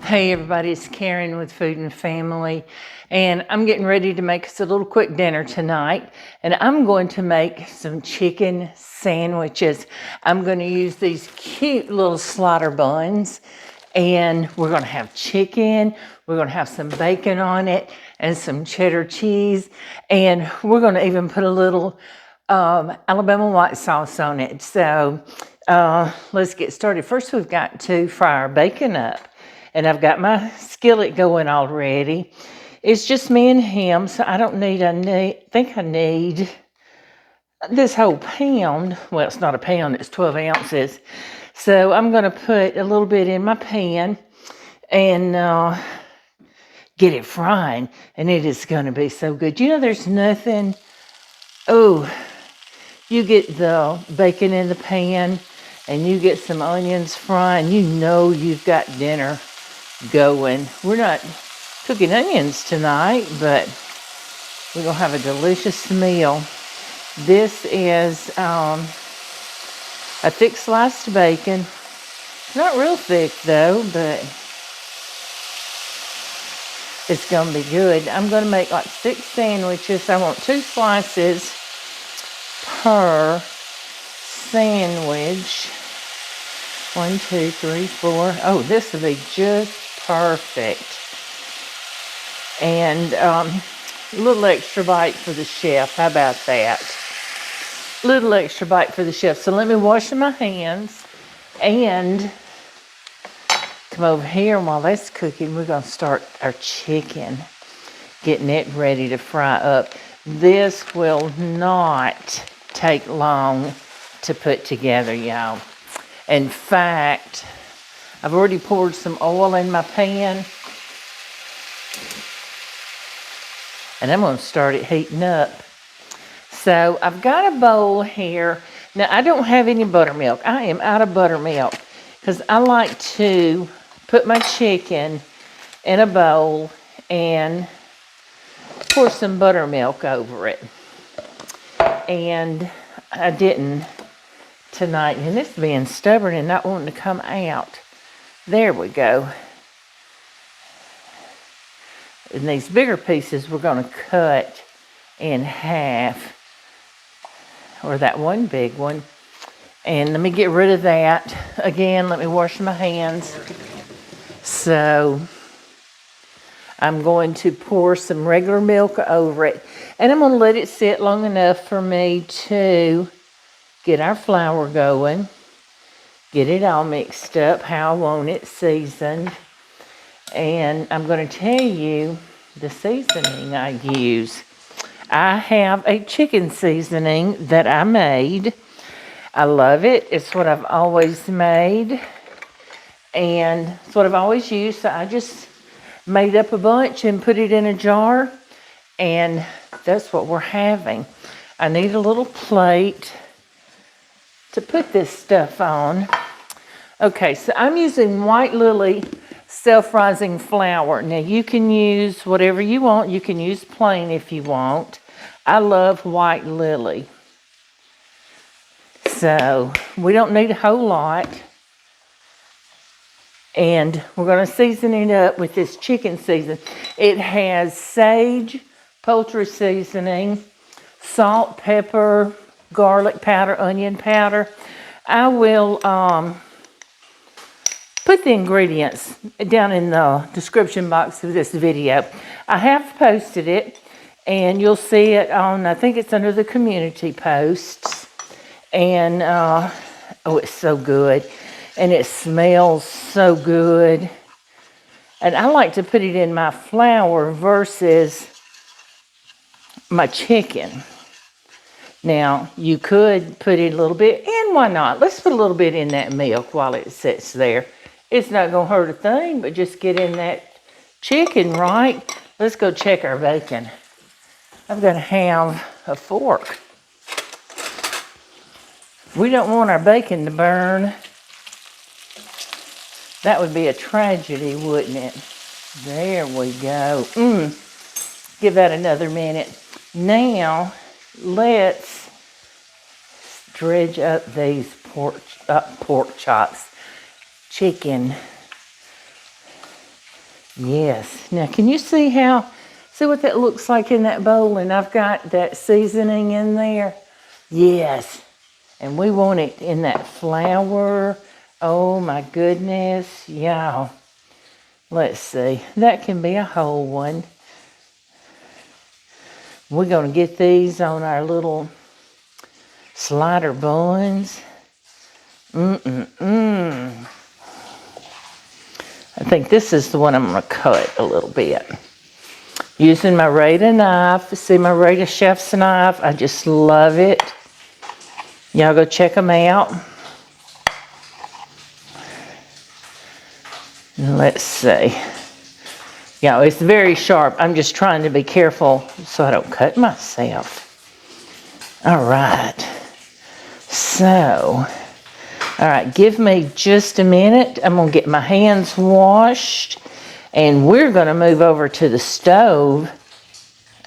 Hey everybody, it's Karen with Food and Family, and I'm getting ready to make us a little quick dinner tonight, and I'm going to make some chicken sandwiches. I'm going to use these cute little slaughter buns, and we're going to have chicken, we're going to have some bacon on it, and some cheddar cheese, and we're going to even put a little Alabama white sauce on it. So let's get started. First, we've got to fry our bacon up. And I've got my skillet going already. It's just me and him, so I think I need this whole pound. Well, it's not a pound, it's 12 ounces. So I'm going to put a little bit in my pan and get it frying. And it is going to be so good. You know, there's nothing. Oh, you get the bacon in the pan and you get some onions frying. You know you've got dinner going. We're not cooking onions tonight, but we're gonna have a delicious meal. This is a thick sliced bacon. Not real thick though, but it's gonna be good. I'm gonna make like 6 sandwiches. I want 2 slices per sandwich. 1, 2, 3, 4. Oh, this will be just perfect. And a little extra bite for the chef. How about that? Little extra bite for the chef. So let me wash my hands and come over here. And while that's cooking, we're going to start our chicken, getting it ready to fry up. This will not take long to put together, y'all. In fact, I've already poured some oil in my pan, and I'm going to start it heating up. So I've got a bowl here. Now, I don't have any buttermilk. I am out of buttermilk because I like to put my chicken in a bowl and pour some buttermilk over it. And I didn't tonight, and this being stubborn and not wanting to come out. There we go. And these bigger pieces we're going to cut in half, or that one big one. And let me get rid of that. Again, let me wash my hands. So I'm going to pour some regular milk over it, and I'm going to let it sit long enough for me to get our flour going, get it all mixed up how I want it seasoned. And I'm going to tell you the seasoning I use. I have a chicken seasoning that I made. I love it. It's what I've always made. And it's what I've always used. So I just made up a bunch and put it in a jar. And that's what we're having. I need a little plate to put this stuff on. Okay, so I'm using White Lily self-rising flour. Now you can use whatever you want. You can use plain if you want. I love White Lily. So we don't need a whole lot. And we're going to season it up with this chicken season. It has sage, poultry seasoning, salt, pepper, garlic powder, onion powder. I will put the ingredients down in the description box of this video. I have posted it, and you'll see it on, I think it's under the community posts. And, oh, it's so good. And it smells so good. And I like to put it in my flour versus my chicken. Now, you could put it a little bit, and why not? Let's put a little bit in that milk while it sits there. It's not going to hurt a thing, but just get in that chicken, right? Let's go check our bacon. I'm going to have a fork. We don't want our bacon to burn. That would be a tragedy, wouldn't it? There we go. Give that another minute. Now, let's dredge up these pork chops. Chicken. Yes. Now, can you see what that looks like in that bowl? And I've got that seasoning in there. Yes. And we want it in that flour. Oh my goodness, y'all. Let's see. That can be a whole one. We're going to get these on our little slider buns. I think this is the one I'm going to cut a little bit. Using my Rada knife. See my Rada chef's knife? I just love it. Y'all go check them out. Let's see. Yeah, it's very sharp. I'm just trying to be careful so I don't cut myself. All right. So, all right, give me just a minute. I'm going to get my hands washed, and we're going to move over to the stove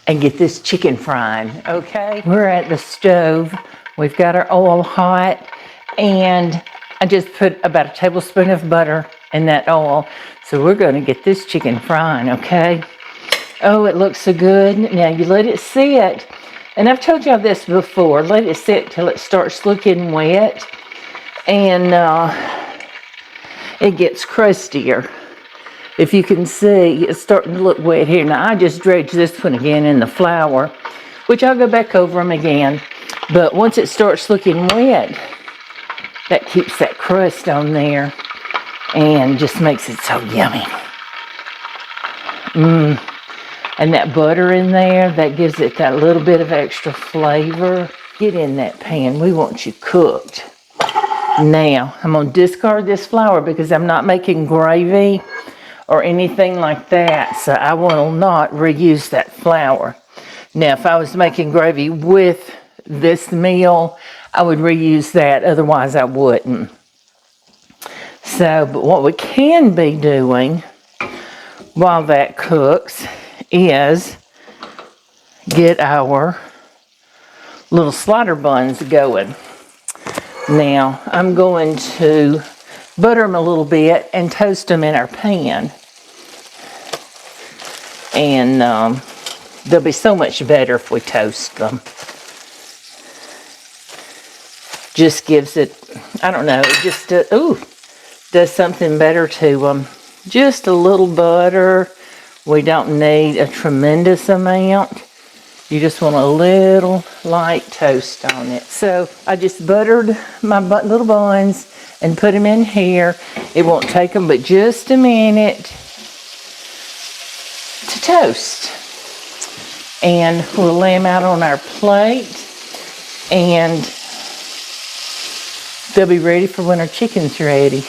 and get this chicken frying, okay? We're at the stove. We've got our oil hot, and I just put about a tablespoon of butter in that oil. So we're going to get this chicken frying, okay? Oh, it looks so good. Now you let it sit. And I've told y'all this before. Let it sit till it starts looking wet. And it gets crustier. If you can see, it's starting to look wet here. Now I just dredged this one again in the flour, which I'll go back over them again. But once it starts looking wet, that keeps that crust on there and just makes it so yummy. And that butter in there, that gives it that little bit of extra flavor. Get in that pan. We want you cooked. Now, I'm going to discard this flour because I'm not making gravy or anything like that. So I will not reuse that flour. Now, if I was making gravy with this meal, I would reuse that. Otherwise, I wouldn't. So, but what we can be doing while that cooks is get our little slider buns going. Now, I'm going to butter them a little bit and toast them in our pan. And they'll be so much better if we toast them. Just gives it, I don't know, it just does something better to them. Just a little butter. We don't need a tremendous amount. You just want a little light toast on it. So I just buttered my little buns and put them in here. It won't take them but just a minute to toast. And we'll lay them out on our plate, and they'll be ready for when our chicken's ready.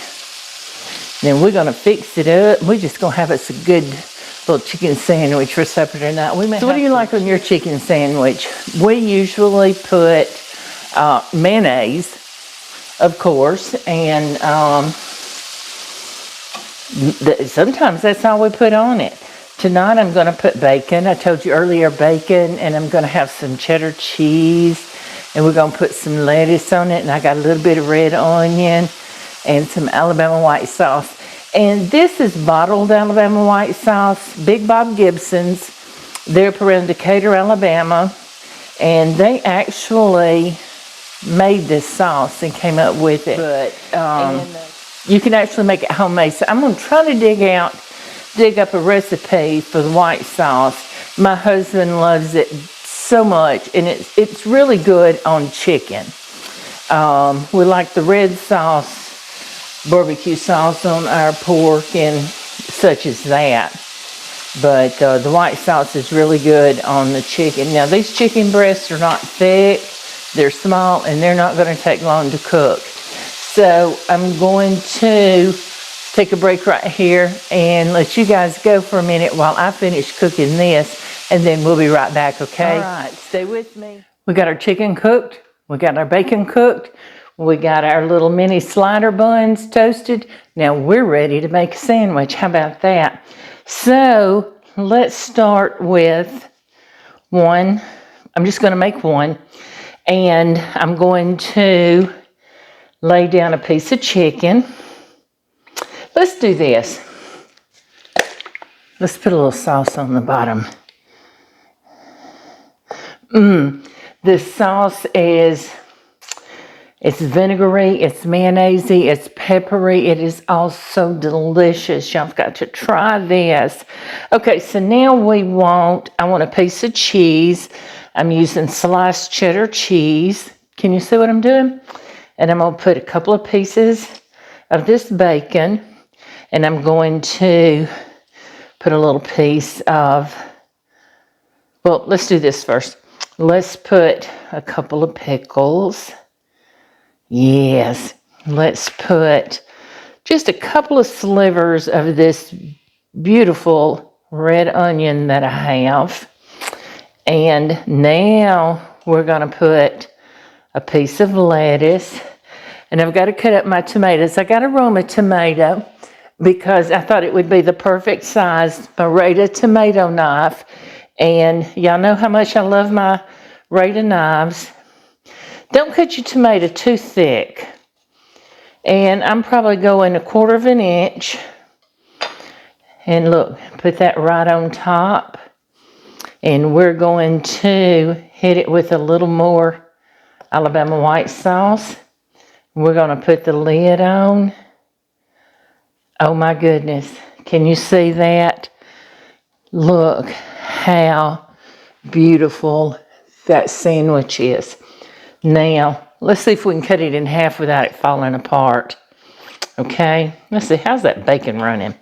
Then we're gonna fix it up. We're just gonna have us a good little chicken sandwich for supper tonight. So what do you like on your chicken sandwich? We usually put mayonnaise, of course, and sometimes that's all we put on it. Tonight I'm gonna put bacon. I told you earlier, bacon, and I'm gonna have some cheddar cheese, and we're gonna put some lettuce on it, and I got a little bit of red onion and some Alabama white sauce. And this is bottled Alabama white sauce, Big Bob Gibson's. They're up around Decatur, Alabama, and they actually made this sauce and came up with it. But you can actually make it homemade. So I'm gonna try to dig up a recipe for the white sauce. My husband loves it so much, and it's really good on chicken. We like the red sauce, barbecue sauce on our pork and such as that. But the white sauce is really good on the chicken. Now these chicken breasts are not thick, they're small, and they're not going to take long to cook. So I'm going to take a break right here and let you guys go for a minute while I finish cooking this, and then we'll be right back, okay? All right, stay with me. We got our chicken cooked, we got our bacon cooked, we got our little mini slider buns toasted. Now we're ready to make a sandwich. How about that? So let's start with one. I'm just going to make one, and I'm going to lay down a piece of chicken. Let's do this. Let's put a little sauce on the bottom. This sauce is, it's vinegary, it's mayonnaisey, it's peppery. It is also delicious. Y'all have got to try this. Okay, so now I want a piece of cheese. I'm using sliced cheddar cheese. Can you see what I'm doing? And I'm going to put a couple of pieces of this bacon, and I'm going to put a little piece of, well, let's do this first. Let's put a couple of pickles. Yes, let's put just a couple of slivers of this beautiful red onion that I have. And now we're going to put a piece of lettuce. And I've got to cut up my tomatoes. I got a Roma tomato because I thought it would be the perfect size, my Rada tomato knife. And y'all know how much I love my Rada knives. Don't cut your tomato too thick. And I'm probably going 1/4 of an inch. And look, put that right on top. And we're going to hit it with a little more Alabama white sauce. We're going to put the lid on. Oh my goodness. Can you see that? Look how beautiful that sandwich is. Now, let's see if we can cut it in half without it falling apart. Okay, let's see, how's that bacon running?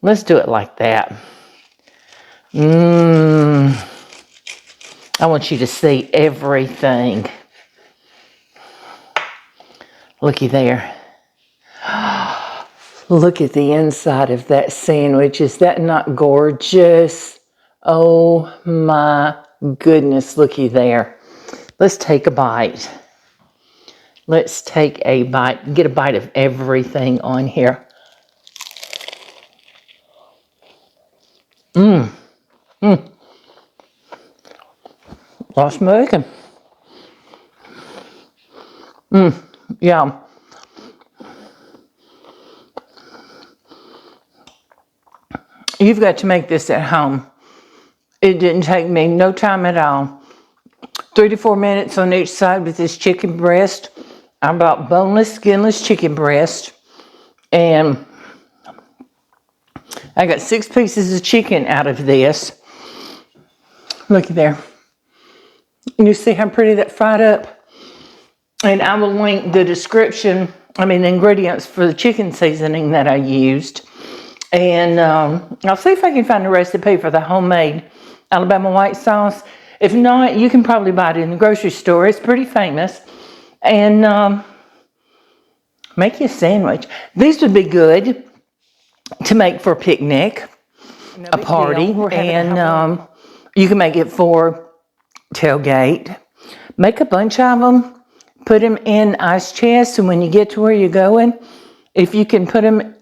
Let's do it like that. I want you to see everything. Looky there. Look at the inside of that sandwich. Is that not gorgeous? Oh my goodness, looky there. Let's take a bite. Let's take a bite, get a bite of everything on here. Lost my bacon. Yeah. You've got to make this at home. It didn't take me no time at all. 3 to 4 minutes on each side with this chicken breast. I bought boneless, skinless chicken breast. And I got 6 pieces of chicken out of this. Looky there. You see how pretty that fried up? And I will link the description, the ingredients for the chicken seasoning that I used. And I'll see if I can find a recipe for the homemade Alabama white sauce. If not, you can probably buy it in the grocery store. It's pretty famous. And make you a sandwich. These would be good to make for a picnic, a party, and you can make it for tailgate. Make a bunch of them, put them in ice chests, and when you get to where you're going, if you can put them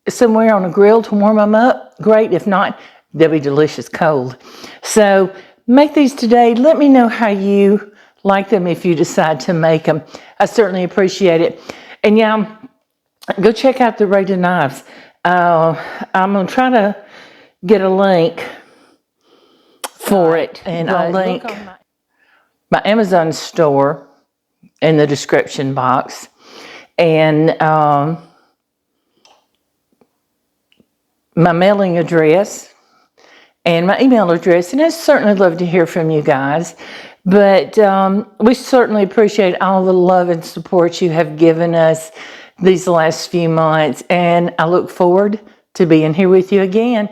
somewhere on a grill to warm them up, great. If not, they'll be delicious cold. So make these today. Let me know how you like them if you decide to make them. I certainly appreciate it. And yeah, go check out the Rada knives. I'm going to try to get a link for it, and I'll link my Amazon store in the description box, and my mailing address and my email address. And I'd certainly love to hear from you guys. But we certainly appreciate all the love and support you have given us these last few months. And I look forward to being here with you again.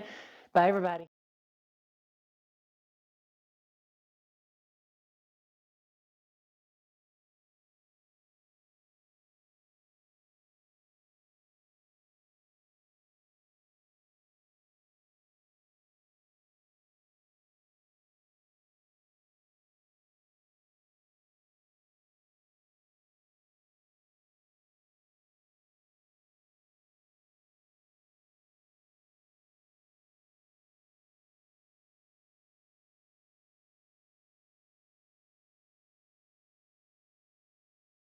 Bye, everybody.